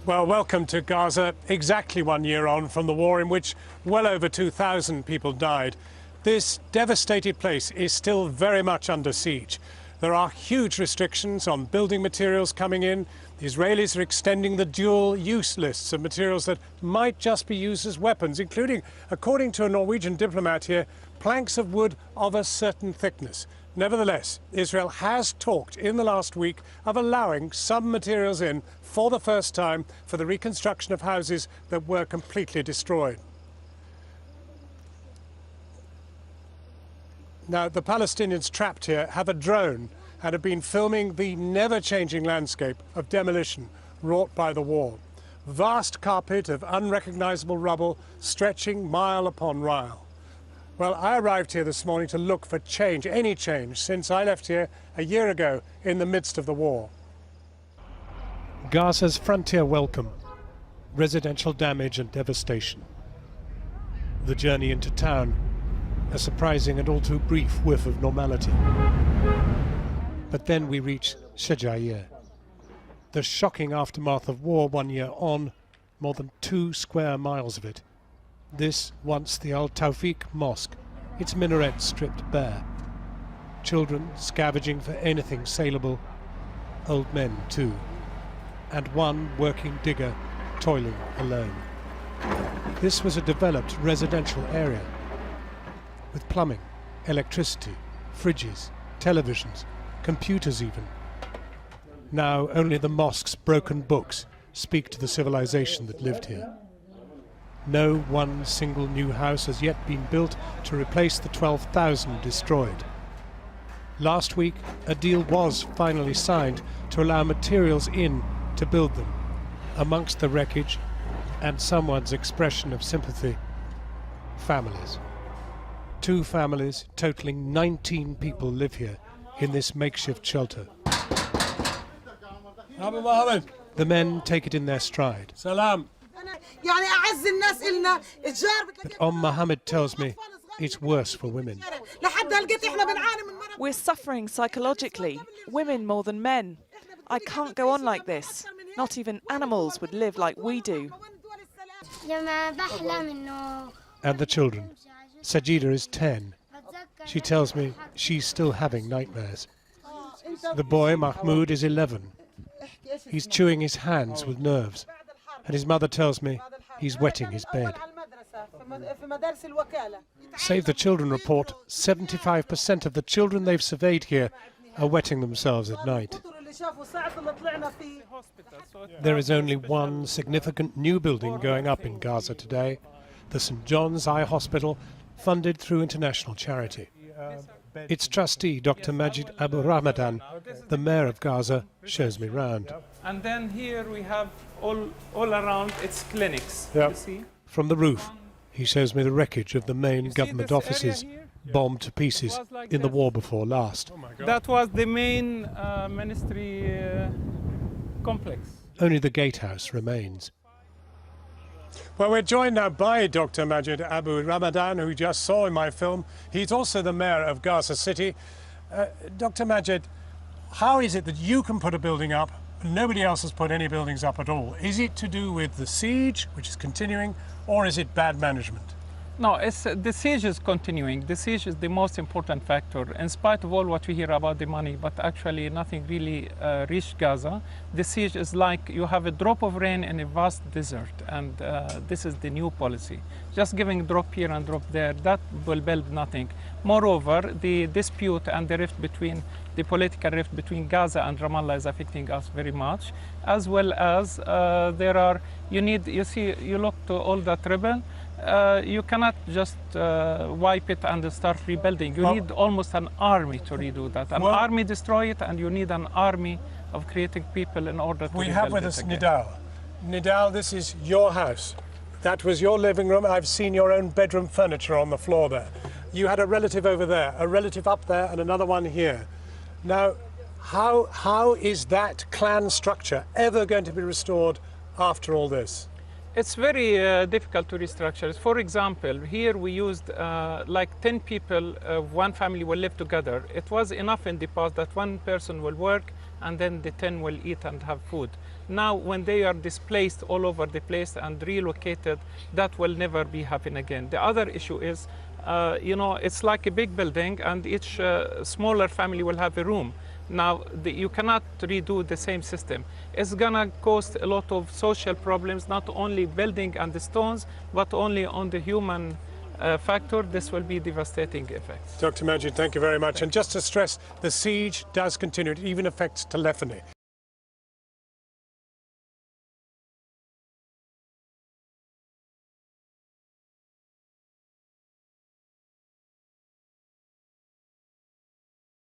Well, welcome to Gaza, exactly 1 year on from the war in which well over 2,000 people died. This devastated place is still very much under siege. There are huge restrictions on building materials coming in. The Israelis are extending the dual-use lists of materials that might just be used as weapons, including, according to a Norwegian diplomat here, planks of wood of a certain thickness. Nevertheless, Israel has talked in the last week of allowing some materials in for the first time for the reconstruction of houses that were completely destroyed. Now, the Palestinians trapped here have a drone and have been filming the never-changing landscape of demolition wrought by the war. Vast carpet of unrecognizable rubble stretching mile upon mile. Well, I arrived here this morning to look for change, any change, since I left here a year ago in the midst of the war. Gaza's frontier welcome, residential damage and devastation. The journey into town, a surprising and all too brief whiff of normality. But then we reach SJEHG, the shocking aftermath of war 1 year on, more than 2 square miles of it. This, once the Al Tawfiq Mosque, its minaret stripped bare. Children scavenging for anything saleable, old men too, and one working digger toiling alone. This was a developed residential area, with plumbing, electricity, fridges, televisions, computers even. Now only the mosque's broken books speak to the civilization that lived here. No one single new house has yet been built to replace the 12,000 destroyed. Last week, a deal was finally signed to allow materials in to build them. Amongst the wreckage and someone's expression of sympathy, families. 2 families totaling 19 people live here in this makeshift shelter. The men take it in their stride. Salam. But Mohammed tells me it's worse for women. We're suffering psychologically, women more than men. I can't go on like this. Not even animals would live like we do. And the children. Sajida is 10. She tells me she's still having nightmares. The boy, Mahmoud, is 11. He's chewing his hands with nerves. And his mother tells me he's wetting his bed. Save the Children report 75% of the children they've surveyed here are wetting themselves at night. There is only one significant new building going up in Gaza today, the St. John's Eye Hospital, funded through international charity. Its trustee, Dr. Majid Abu Ramadan, the mayor of Gaza, shows me round. And then here we have all around its clinics. Yep. You see? From the roof, he shows me the wreckage of the main government offices, bombed to pieces in the war before last. That was the main ministry complex. Only the gatehouse remains. Well, we're joined now by Dr. Majid Abu Ramadan, who you just saw in my film. He's also the mayor of Gaza City. Dr. Majid, how is it that you can put a building up and nobody else has put any buildings up at all? Is it to do with the siege, which is continuing, or is it bad management? No, the siege is continuing. The siege is the most important factor. In spite of all what we hear about the money, but actually nothing really reached Gaza. The siege is like you have a drop of rain in a vast desert, and this is the new policy. Just giving a drop here and drop there, that will build nothing. Moreover, the dispute and the rift between, the political rift between Gaza and Ramallah is affecting us very much, as well as you look to all that rebel, you cannot just wipe it and start rebuilding. You need almost an army to redo that. An army destroy it, and you need an army of creating people in order to rebuild it. We have with us Nidal. Nidal, this is your house. That was your living room. I've seen your own bedroom furniture on the floor there. You had a relative over there, a relative up there, and another one here. Now, how is that clan structure ever going to be restored after all this? It's very difficult to restructure. For example, here we used like 10 people of one family will live together. It was enough in the past that one person will work and then the 10 will eat and have food. Now, when they are displaced all over the place and relocated, that will never be happening again. The other issue is, it's like a big building, and each smaller family will have a room. Now, you cannot redo the same system. It's gonna cause a lot of social problems, not only building and the stones, but only on the human factor. This will be devastating effects. Dr. Majid, thank you very much. And just to stress, the siege does continue. It even affects telephony.